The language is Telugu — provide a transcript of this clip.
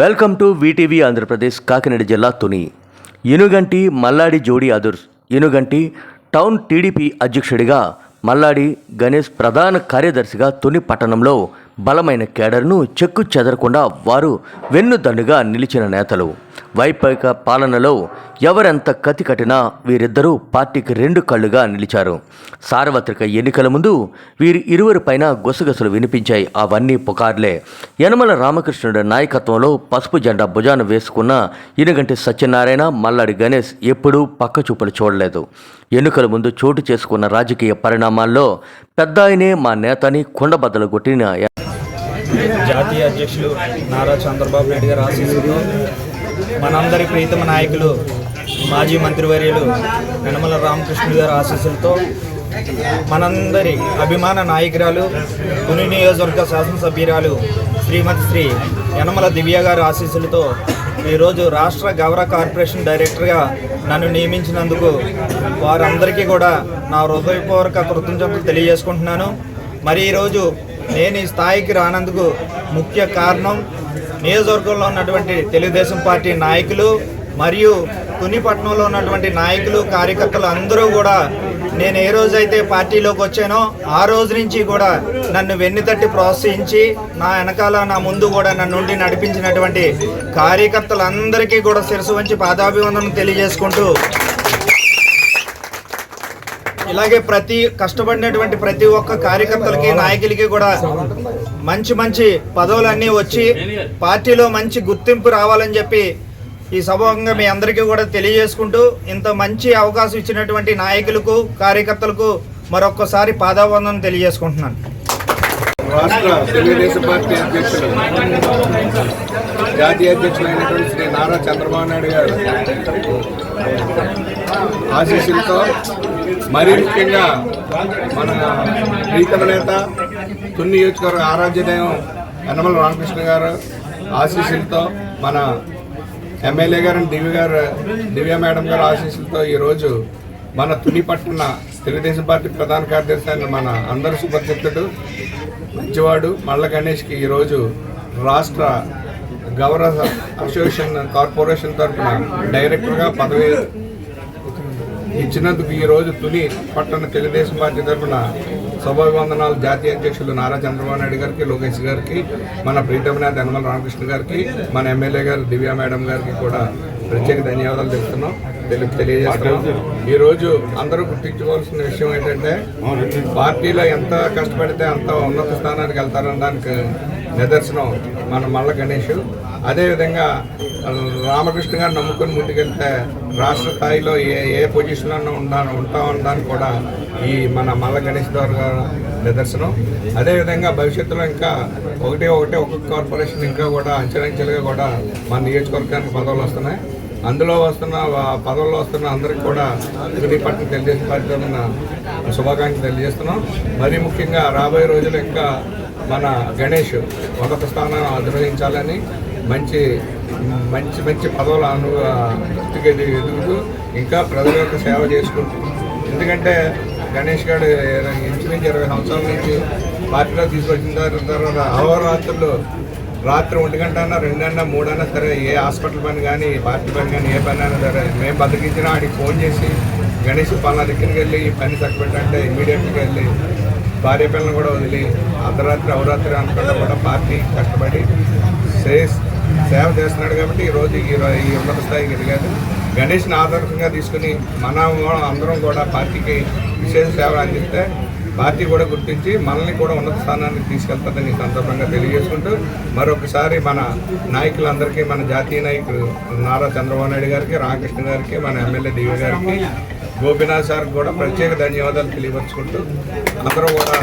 Welcome to VTV Andhra Pradesh. Kakinada జిల్లా తుని ఇనుగంటి మల్లాడి జోడీ అదుర్స్. ఇనుగంటి టౌన్ టీడీపీ అధ్యక్షుడిగా, మల్లాడి గణేష్ ప్రధాన కార్యదర్శిగా తుని పట్టణంలో బలమైన కేడర్ను చెక్కు చెదరకుండా వారు వెన్నుదన్నుగా నిలిచిన నేతలు. వైపాయిక పాలనలో ఎవరెంత కత్తి కట్టినా వీరిద్దరూ పార్టీకి రెండు కళ్ళుగా నిలిచారు. సార్వత్రిక ఎన్నికల ముందు వీరి ఇరువురి పైన గుసగుసలు వినిపించాయి. అవన్నీ పుకార్లే. యనమల రామకృష్ణుడి నాయకత్వంలో పసుపు జెండా భుజాన వేసుకున్న ఇనుగంటి సత్యనారాయణ, మల్లాడి గణేష్ ఎప్పుడూ పక్కచూపులు చూడలేదు. ఎన్నికల ముందు చోటు చేసుకున్న రాజకీయ పరిణామాల్లో పెద్ద ఆయనే మా నేతని కుండబద్దలు కొట్టిన జాతీయ అధ్యక్షులు నారా చంద్రబాబు నాయుడు గారు ఆశీస్సులతో, మనందరి ప్రీతమ నాయకులు మాజీ మంత్రివర్యులు యనమల రామకృష్ణుడు గారి ఆశీస్సులతో, మనందరి అభిమాన నాయకురాలు తుని నియోజకవర్గ శాసనసభ్యురాలు శ్రీమతి శ్రీ యనమల దివ్య గారి ఆశీస్సులతో ఈరోజు రాష్ట్ర గౌరవ కార్పొరేషన్ డైరెక్టర్గా నన్ను నియమించినందుకు వారందరికీ కూడా నా హృదయపూర్వక కృతజ్ఞతలు తెలియజేసుకుంటున్నాను. మరి ఈరోజు నేను ఈ స్థాయికి రానందుకు ముఖ్య కారణం నియోజకవర్గంలో ఉన్నటువంటి తెలుగుదేశం పార్టీ నాయకులు మరియు తుని పట్టణంలో ఉన్నటువంటి నాయకులు, కార్యకర్తలు అందరూ కూడా నేను ఏ రోజైతే పార్టీలోకి వచ్చానో ఆ రోజు నుంచి కూడా నన్ను వెన్నుతట్టి ప్రోత్సహించి నా వెనకాల నా ముందు కూడా నన్ను నడిపించినటువంటి కార్యకర్తలందరికీ కూడా శిరసు వంచి పాదాభివందనం తెలియజేసుకుంటూ, ఇలాగే కష్టపడినటువంటి ప్రతి ఒక్క కార్యకర్తలకి, నాయకులకి కూడా మంచి పదవులన్నీ వచ్చి పార్టీలో మంచి గుర్తింపు రావాలని చెప్పి ఈ సభంగా మీ అందరికీ కూడా తెలియజేసుకుంటూ, ఇంత మంచి అవకాశం ఇచ్చినటువంటి నాయకులకు, కార్యకర్తలకు మరొక్కసారి పాదాభివందనం తెలియజేసుకుంటున్నాను. రాష్ట్ర తెలుగుదేశం పార్టీ అధ్యక్షులు, జాతీయ అధ్యక్షులైనటువంటి శ్రీ నారా చంద్రబాబు నాయుడు గారు ఆశీస్సులతో, మరీ ముఖ్యంగా మన ప్రీతమ నేత తుని నియోజకవర్గ ఆరాధ్యదైవం యనమల రామకృష్ణ గారు ఆశీస్సులతో, మన ఎమ్మెల్యే గారు దివ్య మేడం గారు ఆశీస్సులతో ఈరోజు మన తుని పట్టణ తెలుగుదేశం పార్టీ ప్రధాన కార్యదర్శి అయిన మన అందరు సుపరిచితుడు మంచివాడు మల్ల గణేష్కి ఈరోజు రాష్ట్ర గౌరవ అసోసియేషన్ కార్పొరేషన్ తరఫున డైరెక్టర్గా పదవి ఇచ్చినందుకు ఈరోజు తుని పట్టణ తెలుగుదేశం పార్టీ తరఫున శుభాభివందనాలు జాతీయ అధ్యక్షులు నారా చంద్రబాబు నాయుడు గారికి, లోకేష్ గారికి, మన ప్రీతమ నేత యనమల రామకృష్ణ గారికి, మన ఎమ్మెల్యే గారు దివ్య మేడం గారికి కూడా ప్రత్యేక ధన్యవాదాలు తెలియజేస్తున్నాం. ఈరోజు అందరూ గుర్తించుకోవాల్సిన విషయం ఏంటంటే, పార్టీలో ఎంత కష్టపడితే అంత ఉన్నత స్థానానికి వెళ్తారనడానికి నిదర్శనం మన మల్ల గణేష్. అదేవిధంగా రామకృష్ణ గారు నమ్ముకొని ముందుకెళ్తే రాష్ట్ర స్థాయిలో ఏ పొజిషన్లో ఉంటామనడానికి కూడా ఈ మన మల్ల గణేష్ ద్వారా నిదర్శనం. అదేవిధంగా భవిష్యత్తులో ఇంకా ఒక్కొక్క కార్పొరేషన్ ఇంకా కూడా అంచెలంచెలుగా కూడా మన నియోజకవర్గానికి పదవులు వస్తున్నాయి. అందులో పదవుల్లో వస్తున్న అందరికీ కూడా తుని పట్టణ తెలుగుదేశం పార్టీ తరఫున శుభాకాంక్షలు తెలియజేస్తున్నాం. మరీ ముఖ్యంగా రాబోయే రోజులు ఇంకా మన గణేష్ ఉన్నత స్థానాన్ని అధిరోహించాలని, మంచి పదవులు ఎదుగుతూ ఇంకా ప్రజల యొక్క సేవ చేసుకుంటూ, ఎందుకంటే గణేష్ గారు ఇంచుమించు 20 సంవత్సరాల నుంచి పార్టీలో తీసుకొచ్చిన తర్వాత అహోరాత్రులు రాత్రి 1 గంట అన్నా 2 అన్నా 3 అన్నా సరే, ఏ హాస్పిటల్ పని కానీ, పార్టీ పని కానీ, ఏ పని అయినా సరే మేము బతికించినా ఆడికి ఫోన్ చేసి గణేష్ పలానా దగ్గరికి వెళ్ళి ఈ పని చక్కబెట్టంటే ఇమీడియట్గా వెళ్ళి భార్య పిల్లలను కూడా వదిలి అర్ధరాత్రి అవరాత్రి అనుకుంటా కూడా పార్టీ కష్టపడి సేవ చేస్తున్నాడు. కాబట్టి ఈరోజు ఈ ఉన్నత స్థాయికి ఎదిగాడు. గణేష్ని ఆదర్శంగా తీసుకుని మన అందరం కూడా పార్టీకి విశేష సేవలు అందిస్తే పార్టీ కూడా గుర్తించి మనల్ని కూడా ఉన్నత స్థానానికి తీసుకెళ్తుందని ఈ సందర్భంగా తెలియజేసుకుంటూ, మరొకసారి మన నాయకులందరికీ, మన జాతీయ నాయకులు నారా చంద్రబాబు నాయుడు గారికి, రామకృష్ణ గారికి, మన ఎమ్మెల్యే దివ్య గారికి, గోపీనాథ్ సార్కి కూడా ప్రత్యేక ధన్యవాదాలు తెలియపరుచుకుంటూ అందరూ కూడా